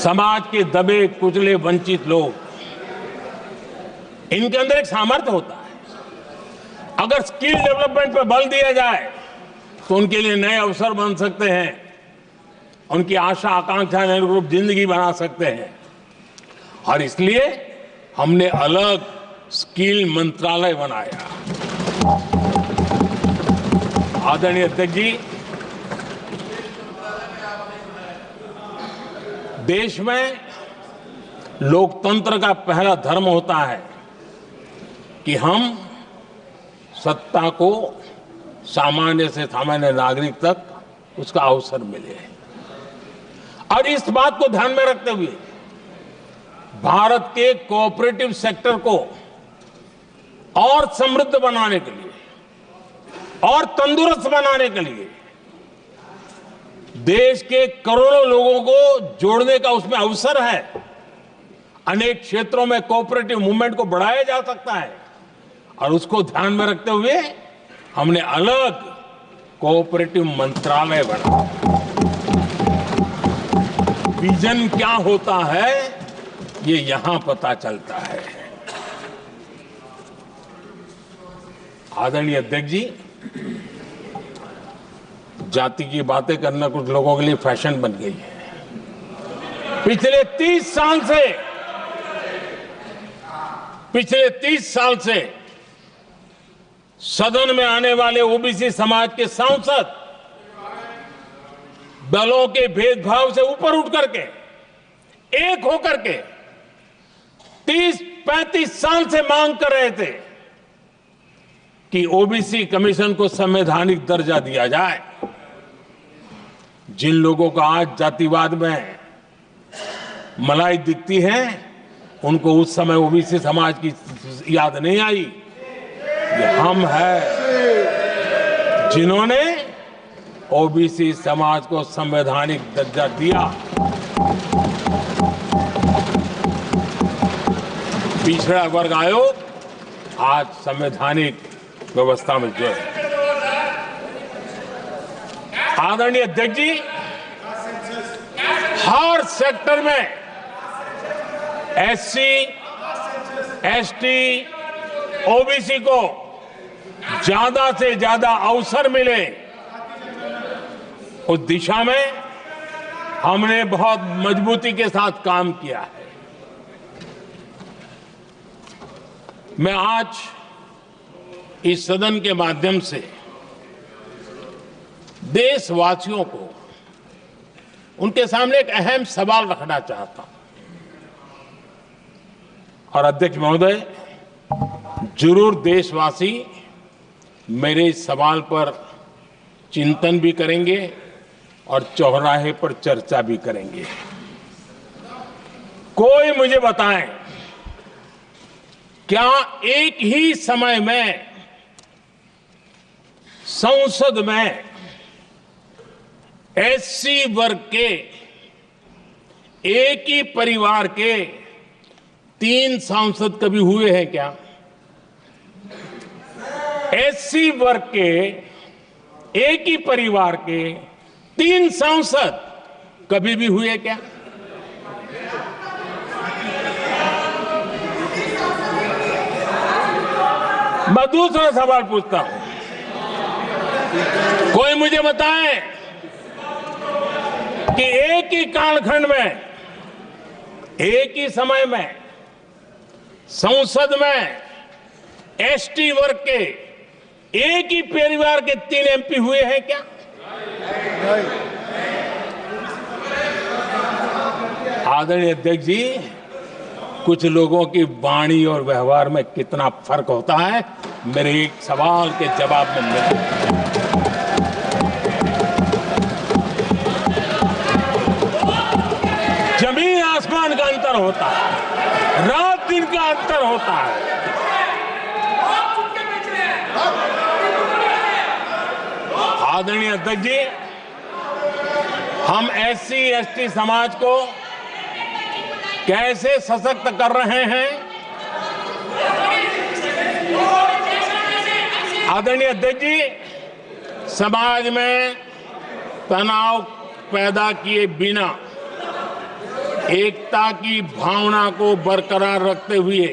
समाज के दबे कुचले वंचित लोग, इनके अंदर एक सामर्थ्य होता है। अगर स्किल डेवलपमेंट पर बल दिया जाए तो उनके लिए नए अवसर बन सकते हैं, उनकी आशा आकांक्षा के अनुरूप जिंदगी बना सकते हैं। और इसलिए हमने अलग स्किल मंत्रालय बनाया। आदरणीय अध्यक्ष जी, देश में लोकतंत्र का पहला धर्म होता है कि हम सत्ता को सामान्य से सामान्य नागरिक तक उसका अवसर मिले। और इस बात को ध्यान में रखते हुए भारत के कोऑपरेटिव सेक्टर को और समृद्ध बनाने के लिए और तंदुरुस्त बनाने के लिए देश के करोड़ों लोगों को जोड़ने का उसमें अवसर है। अनेक क्षेत्रों में कोऑपरेटिव मूवमेंट को बढ़ाया जा सकता है और उसको ध्यान में रखते हुए हमने अलग कोऑपरेटिव मंत्रालय बनाया। विजन क्या होता है ये यहां पता चलता है। आदरणीय अध्यक्ष जी, जाति की बातें करना कुछ लोगों के लिए फैशन बन गई है। पिछले 30 साल से सदन में आने वाले ओबीसी समाज के सांसद दलों के भेदभाव से ऊपर उठ करके एक होकर के 30-35 साल से मांग कर रहे थे कि ओबीसी कमीशन को संवैधानिक दर्जा दिया जाए। जिन लोगों को आज जातिवाद में मलाई दिखती है, उनको उस समय ओबीसी समाज की याद नहीं आई। ये हम हैं जिन्होंने ओबीसी समाज को संवैधानिक दर्जा दिया। पिछड़ा वर्ग आयोग आज संवैधानिक व्यवस्था में जो है। आदरणीय अध्यक्ष जी, हर सेक्टर में एससी, एसटी, ओबीसी को ज्यादा से ज्यादा अवसर मिले, उस दिशा में हमने बहुत मजबूती के साथ काम किया है। मैं आज इस सदन के माध्यम से देशवासियों को उनके सामने एक अहम सवाल रखना चाहता हूं। और अध्यक्ष महोदय, जरूर देशवासी मेरे इस सवाल पर चिंतन भी करेंगे और चौराहे पर चर्चा भी करेंगे। कोई मुझे बताएं, क्या एक ही समय में संसद में एससी वर्ग के एक ही परिवार के 3 सांसद कभी हुए हैं क्या? एससी वर्ग के एक ही परिवार के 3 सांसद कभी भी हुए क्या? मैं दूसरा सवाल पूछता हूं, कोई मुझे बताए कि एक ही कालखंड में एक ही समय में संसद में एसटी वर्ग के एक ही परिवार के 3 एमपी हुए हैं क्या? आदरणीय अध्यक्ष जी, कुछ लोगों की वाणी और व्यवहार में कितना फर्क होता है, मेरे एक सवाल के जवाब में मिलता। जमीन आसमान का अंतर होता है, रात दिन का अंतर होता है। आदरणीय अध्यक्ष जी, हम एससी एसटी समाज को कैसे सशक्त कर रहे हैं? आदरणीय अध्यक्ष जी, समाज में तनाव पैदा किए बिना एकता की भावना को बरकरार रखते हुए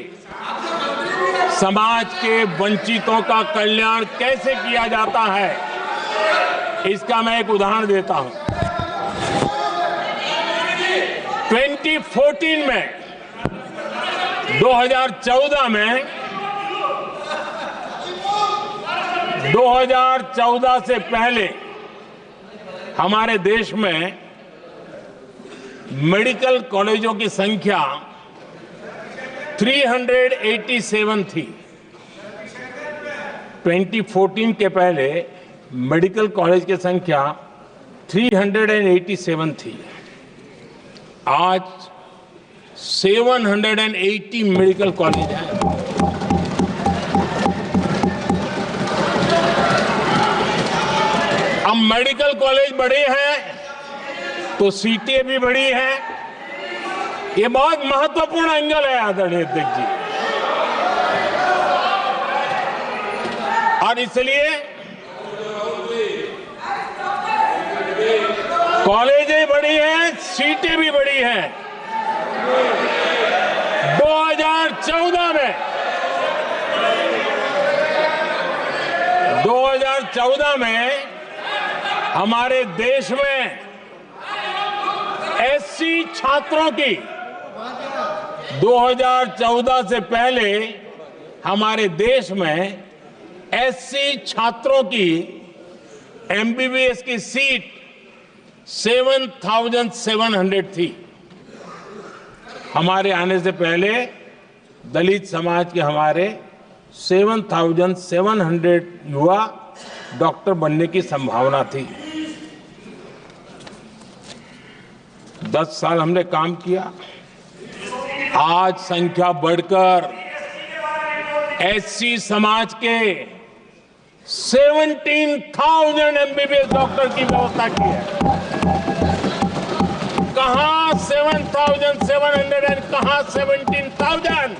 समाज के वंचितों का कल्याण कैसे किया जाता है, इसका मैं एक उदाहरण देता हूं। 2014 में 2014 से पहले हमारे देश में मेडिकल कॉलेजों की संख्या 387 थी। 2014 के पहले मेडिकल कॉलेज की संख्या 387 थी। आज 780 मेडिकल कॉलेज हैं। अब मेडिकल कॉलेज बड़े हैं तो सीटें भी बड़ी हैं। ये बहुत महत्वपूर्ण एंगल है आदरणीय अध्यक्ष जी, और इसलिए कॉलेजें बड़ी हैं, सीटें भी बड़ी हैं। 2014 में हमारे देश में एससी छात्रों की 2014 से पहले हमारे देश में एससी छात्रों की एमबीबीएस की सीट 7,700 थी। हमारे आने से पहले दलित समाज के हमारे 7,700 युवा डॉक्टर बनने की संभावना थी। 10 साल हमने काम किया, आज संख्या बढ़कर एससी समाज के 17,000 एमबीबीएस डॉक्टर की व्यवस्था की है। कहां 7,700 कहां 17,000।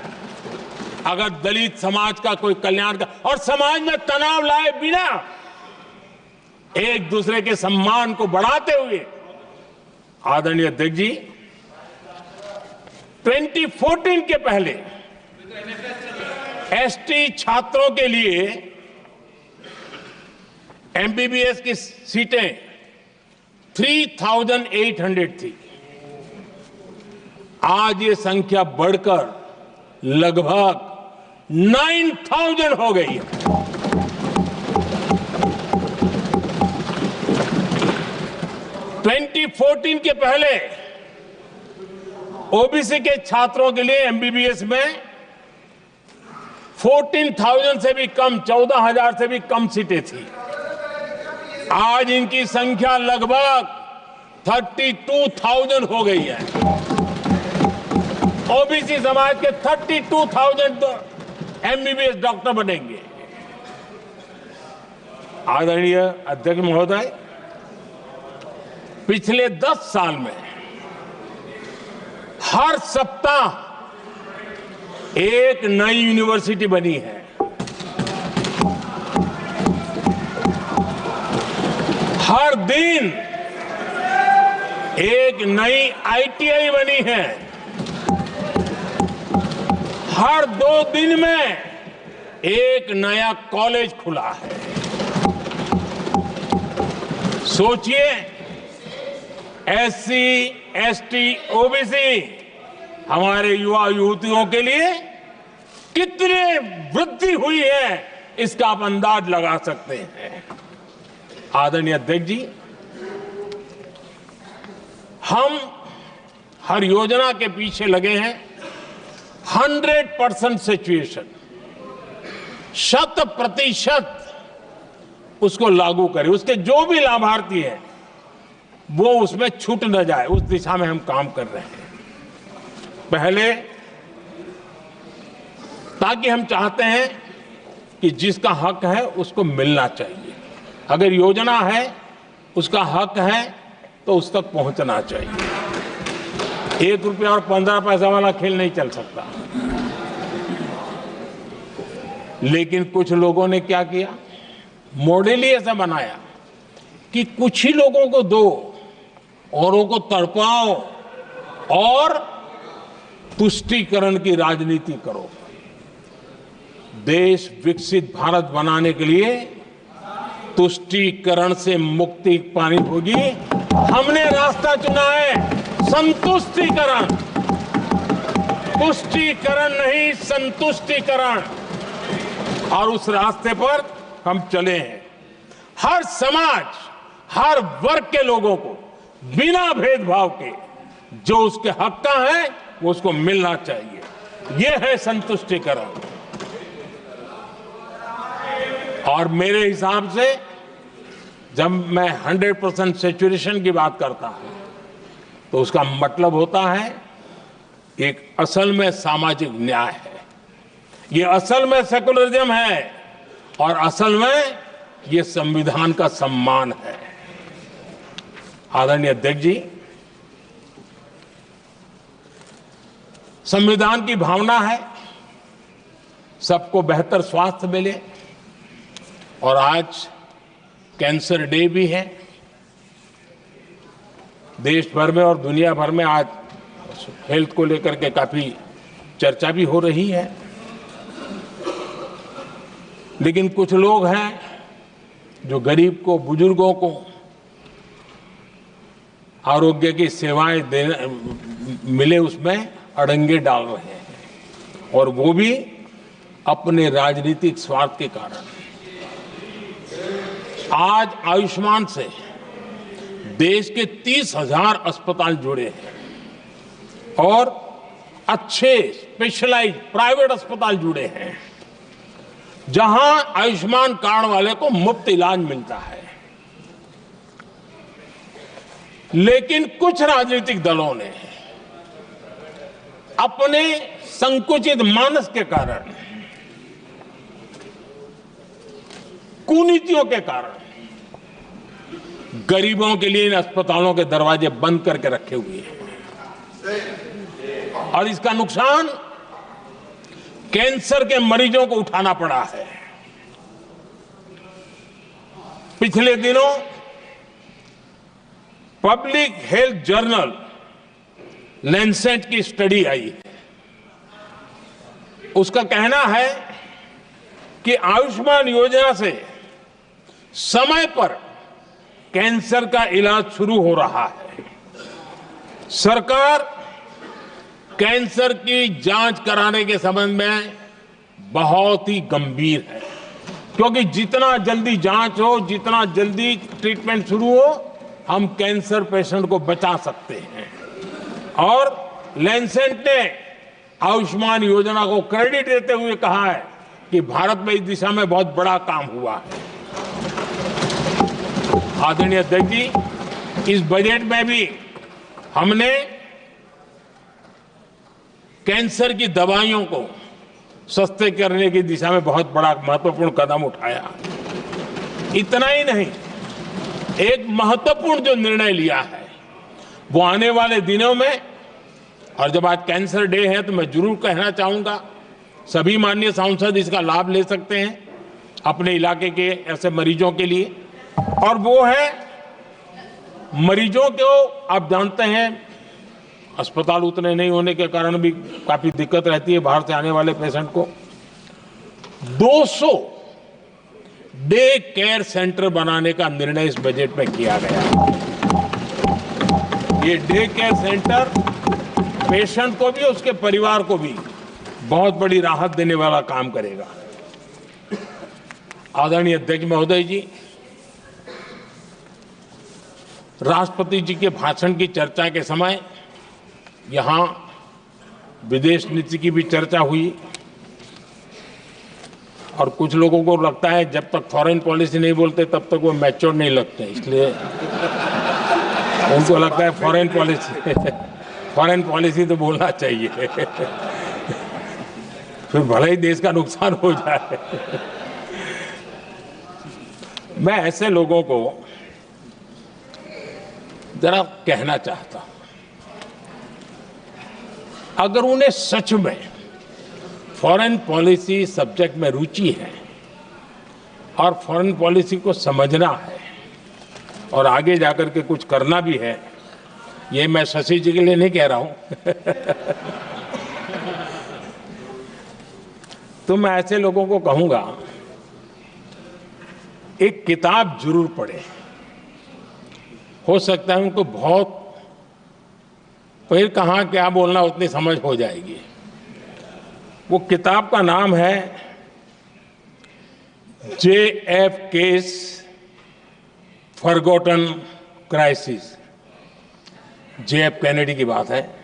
अगर दलित समाज का कोई कल्याण का और समाज में तनाव लाए बिना एक दूसरे के सम्मान को बढ़ाते हुए, आदरणीय अध्यक्ष जी, 2014 के पहले एसटी छात्रों के लिए एमबीबीएस की सीटें 3,800 थी। आज ये संख्या बढ़कर लगभग 9,000 हो गई है। ट्वेंटी 14 के पहले ओबीसी के छात्रों के लिए एमबीबीएस में 14,000 से भी कम, 14,000 से भी कम सीटें थी। आज इनकी संख्या लगभग 32,000 हो गई है। ओबीसी समाज के 32,000 एमबीबीएस डॉक्टर बनेंगे। आदरणीय अध्यक्ष महोदय, पिछले 10 साल में हर सप्ताह एक नई यूनिवर्सिटी बनी है। हर दिन एक नई आईटीआई बनी है। हर 2 दिन में एक नया कॉलेज खुला है। सोचिए, एससी, एसटी, ओबीसी हमारे युवा युवतियों के लिए कितनी वृद्धि हुई है, इसका आप अंदाज लगा सकते हैं। आदरणीय अध्यक्ष जी, हम हर योजना के पीछे लगे हैं 100% सिचुएशन, 100% उसको लागू करें। उसके जो भी लाभार्थी हैं वो उसमें छूट न जाए, उस दिशा में हम काम कर रहे हैं। पहले, ताकि हम चाहते हैं कि जिसका हक है उसको मिलना चाहिए। अगर योजना है, उसका हक है, तो उस तक पहुंचना चाहिए। 1 रुपया और 15 पैसा वाला खेल नहीं चल सकता। लेकिन कुछ लोगों ने क्या किया, मॉडल ही ऐसा बनाया कि कुछ ही लोगों को दो, औरों को तड़पाओ और तुष्टीकरण की राजनीति करो। देश विकसित भारत बनाने के लिए तुष्टीकरण से मुक्ति पानी होगी। हमने रास्ता चुना है संतुष्टीकरण, तुष्टीकरण नहीं, संतुष्टीकरण। और उस रास्ते पर हम चले हैं। हर समाज, हर वर्ग के लोगों को बिना भेदभाव के जो उसके हक का है वो उसको मिलना चाहिए। ये है संतुष्टीकरण। और मेरे हिसाब से जब मैं 100% सैचुरेशन की बात करता हूं तो उसका मतलब होता है एक असल में सामाजिक न्याय है, ये असल में सेकुलरिज्म है और असल में ये संविधान का सम्मान है। आदरणीय अध्यक्ष जी, संविधान की भावना है सबको बेहतर स्वास्थ्य मिले, और आज कैंसर डे भी है। देश भर में और दुनिया भर में आज हेल्थ को लेकर के काफी चर्चा भी हो रही है। लेकिन कुछ लोग हैं जो गरीब को, बुजुर्गों को आरोग्य की सेवाएं देने मिले उसमें अड़ंगे डाल रहे हैं, और वो भी अपने राजनीतिक स्वार्थ के कारण। आज आयुष्मान से देश के 30,000 अस्पताल जुड़े हैं और अच्छे स्पेशलाइज्ड प्राइवेट अस्पताल जुड़े हैं जहां आयुष्मान कार्ड वाले को मुफ्त इलाज मिलता है। लेकिन कुछ राजनीतिक दलों ने अपने संकुचित मानस के कारण, कुनीतियों के कारण गरीबों के लिए इन अस्पतालों के दरवाजे बंद करके रखे हुए हैं, और इसका नुकसान कैंसर के मरीजों को उठाना पड़ा है। पिछले दिनों पब्लिक हेल्थ जर्नल लैंसेट की स्टडी आई है। उसका कहना है कि आयुष्मान योजना से समय पर कैंसर का इलाज शुरू हो रहा है। सरकार कैंसर की जांच कराने के संबंध में बहुत ही गंभीर है, क्योंकि जितना जल्दी जांच हो, जितना जल्दी ट्रीटमेंट शुरू हो, हम कैंसर पेशेंट को बचा सकते हैं। और लैंसेट ने आयुष्मान योजना को क्रेडिट देते हुए कहा है कि भारत में इस दिशा में बहुत बड़ा काम हुआ है। आदरणीय अध्यक्ष जी, इस बजट में भी हमने कैंसर की दवाइयों को सस्ते करने की दिशा में बहुत बड़ा महत्वपूर्ण कदम उठाया। इतना ही नहीं, एक महत्वपूर्ण जो निर्णय लिया है वो आने वाले दिनों में, और जब आज कैंसर डे है तो मैं जरूर कहना चाहूंगा सभी माननीय सांसद इसका लाभ ले सकते हैं अपने इलाके के ऐसे मरीजों के लिए। और वो है मरीजों को, आप जानते हैं अस्पताल उतने नहीं होने के कारण भी काफी दिक्कत रहती है बाहर से आने वाले पेशेंट को। 200 डे केयर सेंटर बनाने का निर्णय इस बजट में किया गया। ये डे केयर सेंटर पेशेंट को भी, उसके परिवार को भी बहुत बड़ी राहत देने वाला काम करेगा। आदरणीय अध्यक्ष महोदय जी, राष्ट्रपति जी के भाषण की चर्चा के समय यहां विदेश नीति की भी चर्चा हुई, और कुछ लोगों को लगता है जब तक फॉरेन पॉलिसी नहीं बोलते तब तक वो मैच्योर नहीं लगते, इसलिए उनको लगता है फॉरेन पॉलिसी तो बोलना चाहिए फिर भले ही देश का नुकसान हो जाए। मैं ऐसे लोगों को जरा कहना चाहता हूं, अगर उन्हें सच में फॉरेन पॉलिसी सब्जेक्ट में रुचि है और फॉरेन पॉलिसी को समझना है और आगे जाकर के कुछ करना भी है, ये मैं शशि जी के लिए नहीं कह रहा हूं। तो मैं ऐसे लोगों को कहूंगा, एक किताब जरूर पढ़ें। हो सकता है उनको बहुत, फिर कहाँ क्या बोलना उतनी समझ हो जाएगी। वो किताब का नाम है JFK's forgotten crisis. JF Kennedy की बात है।